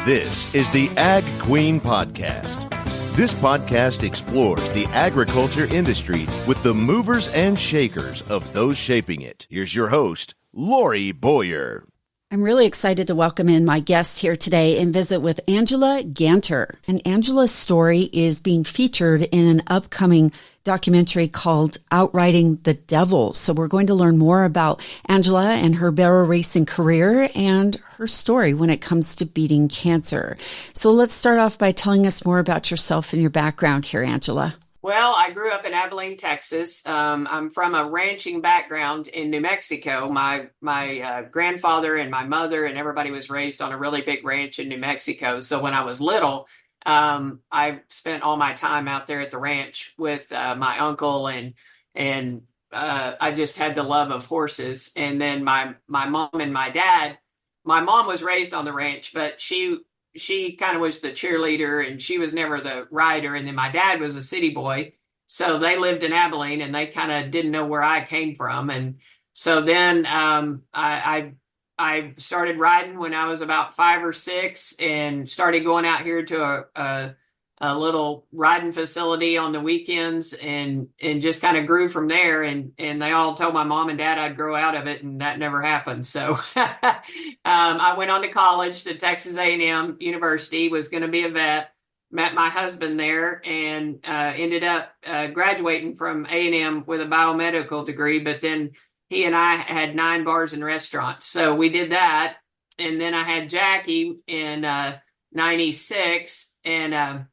This is the Ag Queen Podcast. This podcast explores the agriculture industry with the movers and shakers of those shaping it. Here's your host, Lori Boyer. I'm really excited to welcome in my guest here today and visit with Angela Ganter. And Angela's story is being featured in an upcoming documentary called Outriding the Devil. So we're going to learn more about Angela and her barrel racing career and her story when it comes to beating cancer. So let's start off by telling us more about yourself and your background here, Angela. Well, I grew up in Abilene, Texas. I'm from a ranching background in New Mexico. My grandfather and my mother and everybody was raised on a really big ranch in New Mexico. So when I was little, I spent all my time out there at the ranch with my uncle, and I just had the love of horses. And then my mom and my dad. My mom was raised on the ranch, but she kind of was the cheerleader and she was never the rider. And then my dad was a city boy. So they lived in Abilene and they kind of didn't know where I came from. And so then I started riding when I was about 5 or 6 and started going out here to a little riding facility on the weekends and just kind of grew from there. And they all told my mom and dad I'd grow out of it, and that never happened. So I went on to college to Texas A&M University, was going to be a vet, met my husband there, and ended up graduating from A&M with a biomedical degree. But then he and I had 9 bars and restaurants. So we did that. And then I had Jackie in 96, and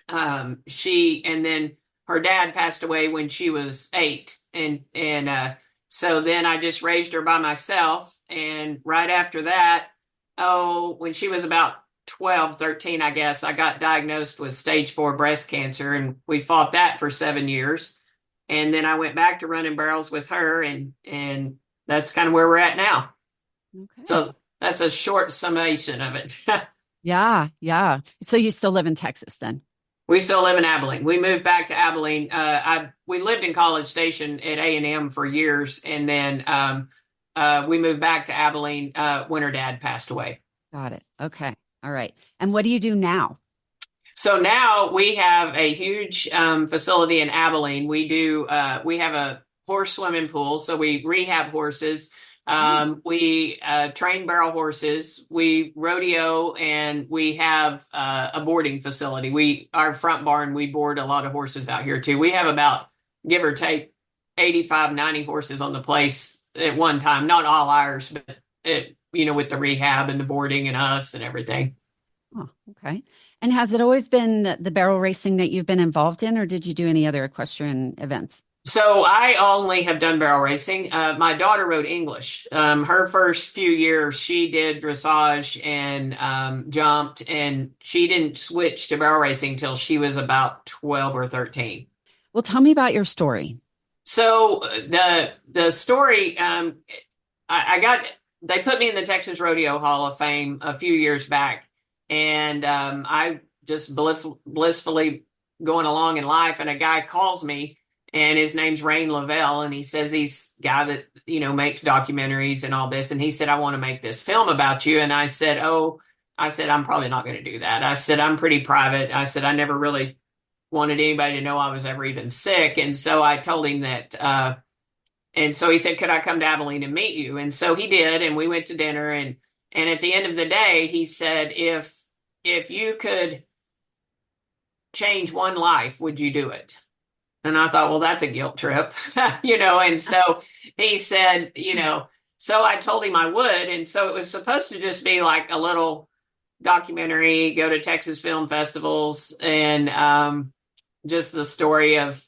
then her dad passed away when she was 8. And so then I just raised her by myself. And right after that, when she was about 12, 13, I guess, I got diagnosed with stage 4 breast cancer, and we fought that for 7 years. And then I went back to running barrels with her, and that's kind of where we're at now. Okay. So that's a short summation of it. Yeah. So you still live in Texas then? We still live in Abilene. We moved back to Abilene. We lived in College Station at A&M for years, and then we moved back to Abilene when her dad passed away. Got it. Okay. All right. And what do you do now? So now we have a huge facility in Abilene. We have a horse swimming pool, so we rehab horses. We train barrel horses, we rodeo, and we have a boarding facility. Our front barn, we board a lot of horses out here too. We have about, give or take, 85, 90 horses on the place at one time. Not all ours, but with the rehab and the boarding and us and everything. Oh, okay. And has it always been the barrel racing that you've been involved in, or did you do any other equestrian events? So I only have done barrel racing. My daughter rode English. Her first few years, she did dressage and jumped, and she didn't switch to barrel racing till she was about 12 or 13. Well, tell me about your story. So the story, they put me in the Texas Rodeo Hall of Fame a few years back, and I just blissfully going along in life, and a guy calls me. And his name's Rain Lavelle, and he says he's a guy that, makes documentaries and all this. And he said, I want to make this film about you. And I said, I'm probably not going to do that. I said, I'm pretty private. I said, I never really wanted anybody to know I was ever even sick. And so I told him that, and so he said, could I come to Abilene and meet you? And so he did. And we went to dinner. And at the end of the day, he said, if you could change one life, would you do it? And I thought, well, that's a guilt trip, and so he said, so I told him I would. And so it was supposed to just be like a little documentary, go to Texas film festivals, and just the story of,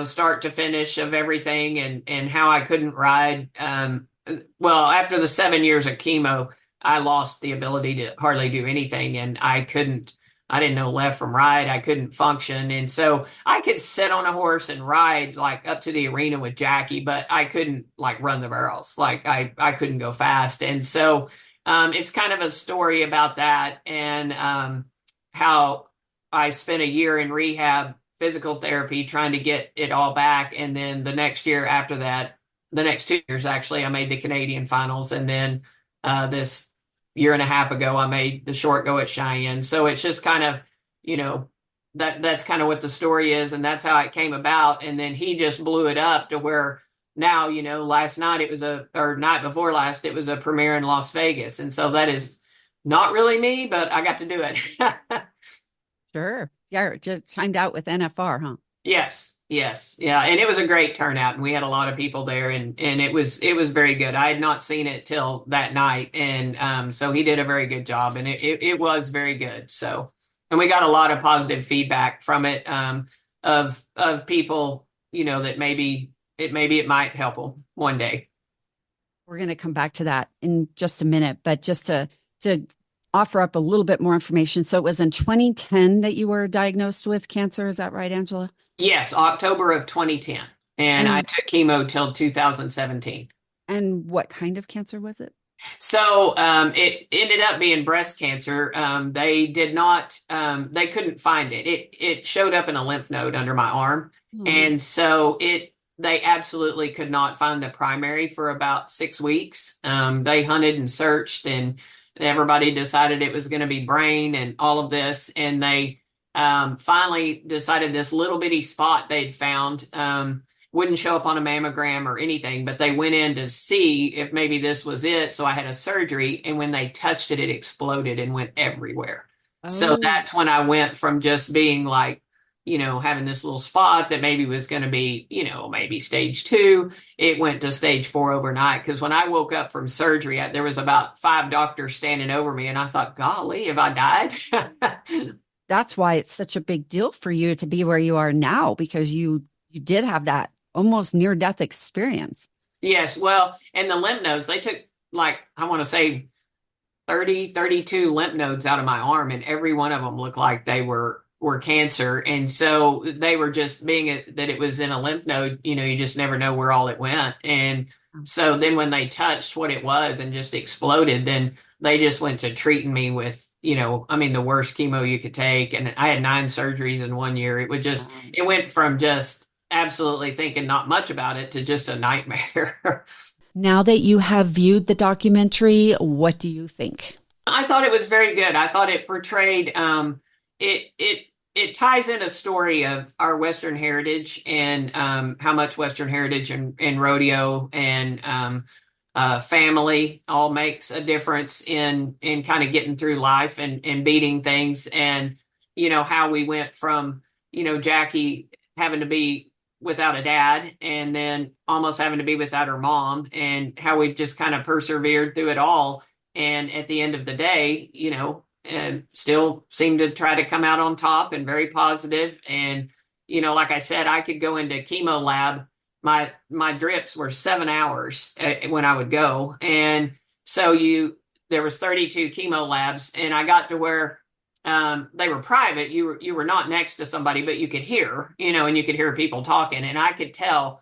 start to finish of everything and how I couldn't ride. Well, after the 7 years of chemo, I lost the ability to hardly do anything, and I didn't know left from right. I couldn't function. And so I could sit on a horse and ride like up to the arena with Jackie, but I couldn't like run the barrels. Like I couldn't go fast. And so it's kind of a story about that and how I spent a year in rehab, physical therapy, trying to get it all back. And then the next year after that, the next 2 years, actually, I made the Canadian finals. And then this year and a half ago, I made the short go at Cheyenne. So it's just kind of, you know, that's kind of what the story is, and that's how it came about. And then he just blew it up to where now, last night or night before last, it was a premiere in Las Vegas. And so that is not really me, but I got to do it. Sure. Yeah, just timed out with NFR, huh? Yes, yes, yeah, and it was a great turnout, and we had a lot of people there, and it was very good. I had not seen it till that night, and so he did a very good job, and it was very good. So, and we got a lot of positive feedback from it, of people, that maybe it might help them one day. We're going to come back to that in just a minute, but just to offer up a little bit more information. So it was in 2010 that you were diagnosed with cancer. Is that right, Angela? Yes, October of 2010, and I took chemo till 2017. And what kind of cancer was it? So it ended up being breast cancer. They did not, they couldn't find it. It showed up in a lymph node under my arm, and so they absolutely could not find the primary for about 6 weeks. They hunted and searched, and everybody decided it was going to be brain and all of this, and they finally decided this little bitty spot they'd found wouldn't show up on a mammogram or anything, but they went in to see if maybe this was it. So I had a surgery, and when they touched it, it exploded and went everywhere. Oh. So that's when I went from just being like, having this little spot that maybe was going to be, maybe stage 2. It went to stage 4 overnight. Because when I woke up from surgery, there was about 5 doctors standing over me, and I thought, golly, have I died? That's why it's such a big deal for you to be where you are now, because you did have that almost near-death experience. Yes, well, and the lymph nodes, they took, like, I want to say 32 lymph nodes out of my arm, and every one of them looked like they were cancer. And so they were just that it was in a lymph node, you just never know where all it went. And so then when they touched what it was and just exploded, then they just went to treating me with, the worst chemo you could take. And I had 9 surgeries in 1 year. It went from just absolutely thinking not much about it to just a nightmare. Now that you have viewed the documentary, what do you think? I thought it was very good. I thought it portrayed, it ties in a story of our Western heritage and how much Western heritage and rodeo and family all makes a difference in kind of getting through life and beating things, and how we went from Jackie having to be without a dad and then almost having to be without her mom, and how we've just kind of persevered through it all, and at the end of the day, and still seem to try to come out on top and very positive. And, like I said, I could go into chemo lab. My drips were 7 hours when I would go. And so there was 32 chemo labs, and I got to where they were private. You were not next to somebody, but you could hear, and you could hear people talking. And I could tell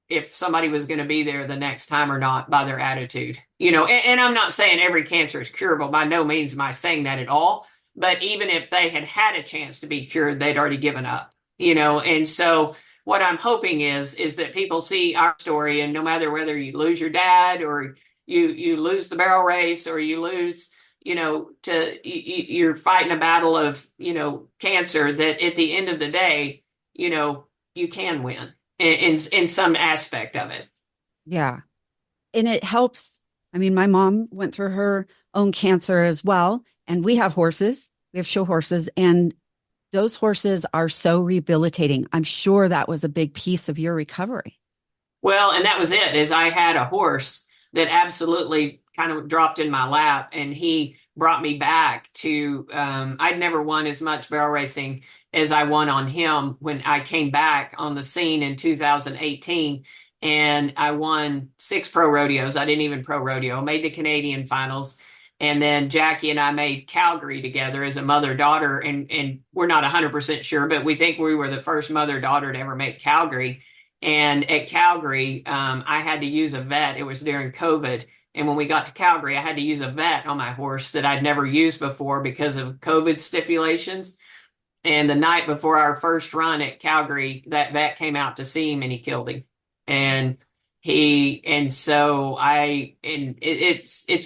if somebody was going to be there the next time or not by their attitude, and I'm not saying every cancer is curable. By no means am I saying that at all. But even if they had a chance to be cured, they'd already given up, and so what I'm hoping is that people see our story, and no matter whether you lose your dad or you lose the barrel race or you lose, you're fighting a battle of, cancer, that at the end of the day, you can win in some aspect of it. Yeah. And it helps. I mean, my mom went through her own cancer as well. And we have horses. We have show horses. And those horses are so rehabilitating. I'm sure that was a big piece of your recovery. Well, and that was it, is I had a horse that absolutely kind of dropped in my lap, and he brought me back to, I'd never won as much barrel racing as I won on him when I came back on the scene in 2018. And I won 6 pro rodeos. I didn't even pro rodeo. I made the Canadian finals. And then Jackie and I made Calgary together as a mother-daughter. And we're not 100% sure, but we think we were the first mother-daughter to ever make Calgary. And at Calgary, I had to use a vet. It was during COVID. And when we got to Calgary, I had to use a vet on my horse that I'd never used before because of COVID stipulations. And the night before our first run at Calgary, that vet came out to see him, and he killed him. And it's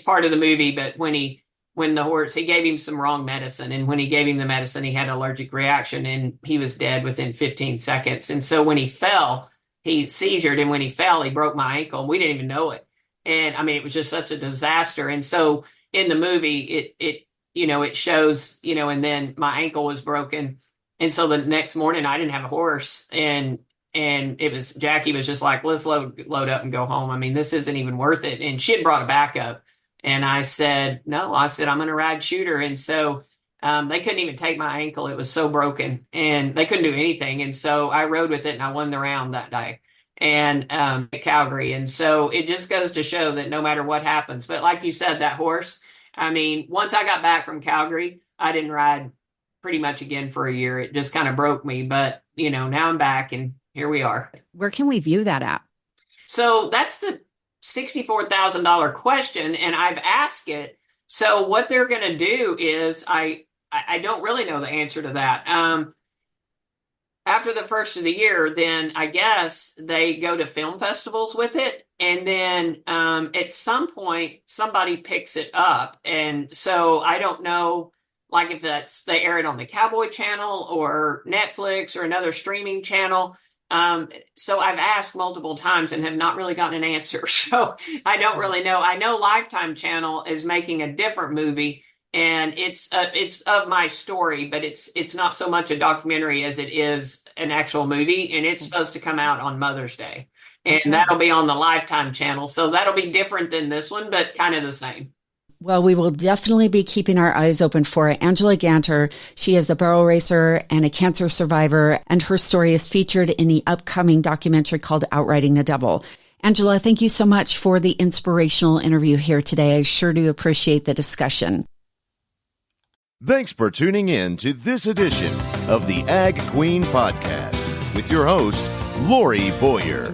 part of the movie, but when the horse, he gave him some wrong medicine. And when he gave him the medicine, he had an allergic reaction and he was dead within 15 seconds. And so when he fell, he seizured. And when he fell, he broke my ankle and we didn't even know it. And I mean, it was just such a disaster. And so in the movie, it shows, and then my ankle was broken. And so the next morning I didn't have a horse, and Jackie was just like, let's load up and go home. I mean, this isn't even worth it. And she had brought a backup. And I said, no, I'm going to ride Shooter. And so they couldn't even take my ankle. It was so broken and they couldn't do anything. And so I rode with it and I won the round that day and at Calgary. And so it just goes to show that no matter what happens, but like you said, that horse, I mean, once I got back from Calgary, I didn't ride pretty much again for a year. It just kind of broke me. But, now I'm back and here we are. Where can we view that at? So that's the $64,000 question, and I've asked it. So what they're going to do is, I don't really know the answer to that. After the first of the year, then I guess they go to film festivals with it, and then at some point somebody picks it up, and so I don't know, like if they air it on the Cowboy Channel or Netflix or another streaming channel. So I've asked multiple times and have not really gotten an answer. So I don't really know. I know Lifetime Channel is making a different movie, and it's of my story, but it's not so much a documentary as it is an actual movie, and it's supposed to come out on Mother's Day, and that'll be on the Lifetime Channel. So that'll be different than this one, but kind of the same. Well, we will definitely be keeping our eyes open for Angela Ganter. She is a barrel racer and a cancer survivor, and her story is featured in the upcoming documentary called Outriding the Devil. Angela, thank you so much for the inspirational interview here today. I sure do appreciate the discussion. Thanks for tuning in to this edition of the Ag Queen Podcast with your host, Lori Boyer.